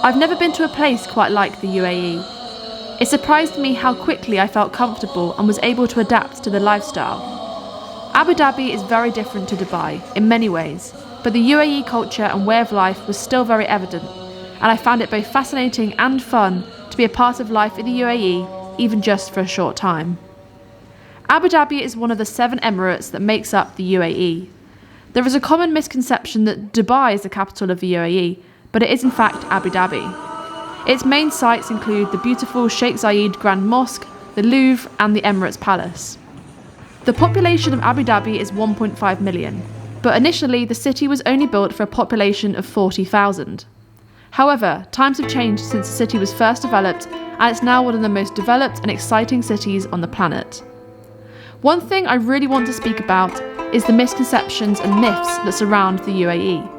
I've never been to a place quite like the UAE. It surprised me how quickly I felt comfortable and was able to adapt to the lifestyle. Abu Dhabi is very different to Dubai in many ways, but the UAE culture and way of life was still very evident, and I found it both fascinating and fun to be a part of life in the UAE, even just for a short time. Abu Dhabi is one of the 7 emirates that makes up the UAE. There is a common misconception that Dubai is the capital of the UAE, but it is in fact Abu Dhabi. Its main sites include the beautiful Sheikh Zayed Grand Mosque, the Louvre and the Emirates Palace. The population of Abu Dhabi is 1.5 million, but initially the city was only built for a population of 40,000. However, times have changed since the city was first developed, and it's now one of the most developed and exciting cities on the planet. One thing I really want to speak about is the misconceptions and myths that surround the UAE.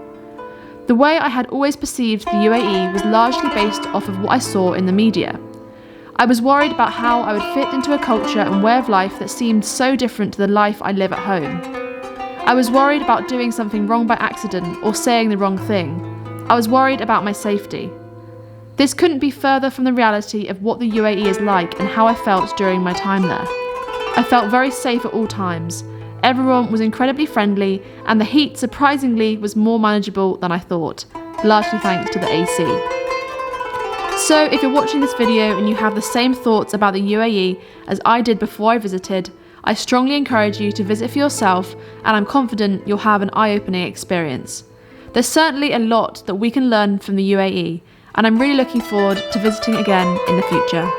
The way I had always perceived the UAE was largely based off of what I saw in the media. I was worried about how I would fit into a culture and way of life that seemed so different to the life I live at home. I was worried about doing something wrong by accident or saying the wrong thing. I was worried about my safety. This couldn't be further from the reality of what the UAE is like and how I felt during my time there. I felt very safe at all times. Everyone was incredibly friendly, and the heat, surprisingly, was more manageable than I thought, largely thanks to the AC. So if you're watching this video and you have the same thoughts about the UAE as I did before I visited, I strongly encourage you to visit for yourself, and I'm confident you'll have an eye-opening experience. There's certainly a lot that we can learn from the UAE, and I'm really looking forward to visiting again in the future.